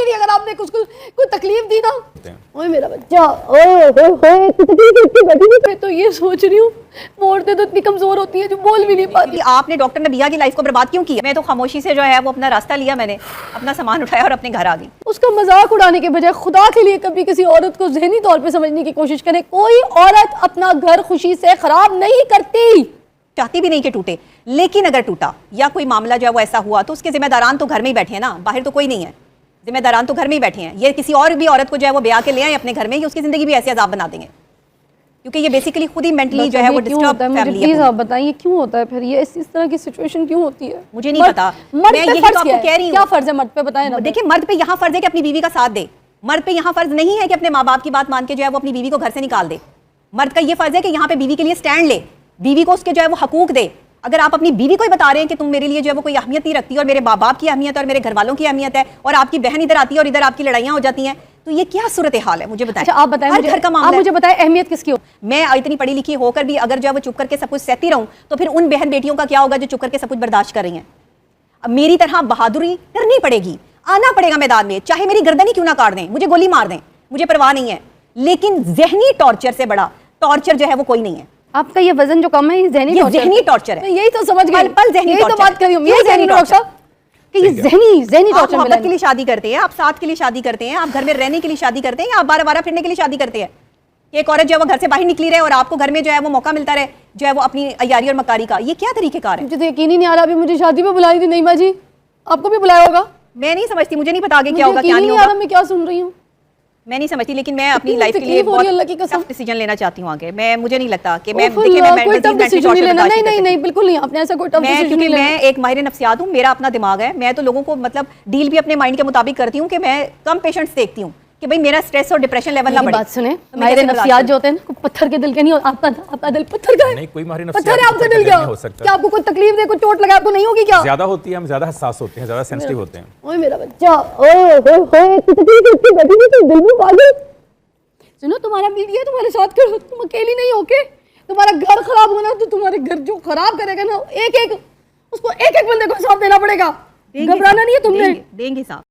ही नहीं अगर आपने उसको कोई तकलीफ दी ना। ओए मेरा बच्चा, ओए तकलीफ तो ये सोच रही हूँ, औरतें तो इतनी कमजोर होती है जो बोल भी नहीं पाती। आपने डॉक्टर नबिया की लाइफ को बर्बाद क्यों किया? मैं तो खामोशी से जो है वो अपना रास्ता लिया, मैंने अपना सामान उठाया और अपने घर आ गई। उसका मजाक उड़ाने के बजाय खुदा के लिए कभी किसी औरत को ज़हनी तौर पे समझने की कोशिश करें। कोई औरत अपना घर खुशी से खराब नहीं करती, चाहती भी नहीं कि टूटे, लेकिन अगर टूटा या कोई मामला जो है वो ऐसा हुआ तो उसके जिम्मेदारान तो घर में ही बैठे हैं ना, बाहर तो कोई नहीं है। जिम्मेदारान तो घर में ही बैठे हैं। ये किसी और भी औरत को जो है वो ब्याह के ले आए अपने घर में, ये उसकी जिंदगी भी ऐसे अजाब बना देंगे, क्योंकि ये बेसिकली खुद ही मेंटली जो है वो डिस्टर्ब फैमिली है। प्लीज आप बताइए क्यों होता है फिर ये इस तरह की सिचुएशन क्यों होती है? मुझे नहीं पता, मैं यही तो आपको कह रही हूँ। क्या फर्ज है मर्द पे, बताएं ना। देखिए, मर्द पे यहाँ फर्ज है कि अपनी बीवी का साथ दे। मर्द पे यहाँ फर्ज नहीं है कि अपने माँ बाप की बात मान के जो है वो अपनी बीवी को घर से निकाल दे। मर्द का ये फर्ज है कि यहाँ पे बीवी के लिए स्टैंड ले, बीवी को उसके जो है वो हकूक दे। अगर आप अपनी बीवी को ही बता रहे हैं कि तुम मेरे लिए जो है वो कोई अहमियत नहीं रखती और मेरे माँ बाप की अहमियत और मेरे घर वालों की अहमियत है, और आपकी बहन इधर आती है और इधर आपकी लड़ाइयाँ हो जाती हैं, तो ये क्या सूरत हाल है? मुझे बताएं। अच्छा आप बताएं, हर घर का मामला, आप मुझे बताएं अहमियत किसकी हो? मैं इतनी पढ़ी लिखी होकर भी अगर जो है वो चुप करके सब कुछ सहती रहूं तो फिर उन बहन बेटियों का क्या होगा जो चुप करके सब कुछ बर्दाश्त कर रही हैं? अब मेरी तरह बहादुरी करनी पड़ेगी, आना पड़ेगा मैदान में, चाहे मेरी गर्दन ही क्यों ना काट दें, मुझे गोली मार दें, मुझे परवाह नहीं है। लेकिन जहनी टॉर्चर से बड़ा टॉर्चर जो है वो कोई नहीं है। आपका ये वजन जो कम है ये जहनी टॉर्चर है। यही तो समझ गई, पल जहनी यही तो बात कर रही हूं, ये जहनी टॉर्चर कि ये जहनी टॉर्चर मोहब्बत के लिए शादी करते हैं, आप साथ के लिए शादी करते हैं, आप घर में रहने के लिए शादी करते हैं, या आप बारह फिरने के लिए शादी करते हैं? एक औरत जो है वो घर से बाहर निकली रहे और आपको घर में जो है वो मौका मिलता रहे जो है वो अपनी अयारी और मकारी का, ये क्या तरीकेकार है? मुझे तो यकीन ही नहीं आ रहा। अभी मुझे शादी पे बुलाई थी नईमा जी, आपको भी बुलाया होगा? मैं नहीं समझती, मुझे नहीं पता आगे क्या होगा क्या नहीं होगा, मैं क्या सुन रही हूँ मैं नहीं समझती। लेकिन मैं अपनी लाइफ के लिए बहुत टफ डिसीजन लेना चाहती हूँ आगे। मुझे नहीं लगता कि मैं कोई टफ डिसीजन नहीं लेना। नहीं बिल्कुल नहीं, आपने ऐसा कोई टफ डिसीजन नहीं लेना। मैं एक माहिर नफ्सियात हूँ, मेरा अपना दिमाग है। मैं तो लोगों को मतलब डील भी अपने माइंड के मुताबिक करती हूँ कि मैं कम पेशेंट्स देखती हूँ कि भाई मेरा स्ट्रेस और डिप्रेशन लेवल ना बढ़े। बात सुने, माहिर नफ्सियात जो होते हैं ना पत्थर के दिल के नहीं, आपका दिल पत्थर का है। नहीं, कोई माहिर पत्थर है आपका दिल, क्या आपको कोई तकलीफ दे, कोई चोट लगा आपको नहीं होगी क्या? ज्यादा होती है, हम ज्यादा हसास होते हैं, ज्यादा सेंसिटिव होते हैं। ओए मेरा बच्चा, ओए दिल में पागल। सुनो, तुम्हारा बीवी है, तुम्हारे साथ करो, तुम अकेली नहीं हो के? तुम्हारा घर खराब होना तो तुम्हारे घर जो खराब करेगा ना उसको एक एक बंदे को हिसाब देना पड़ेगा। घबराना नहीं है तुमने, देंगे साहब।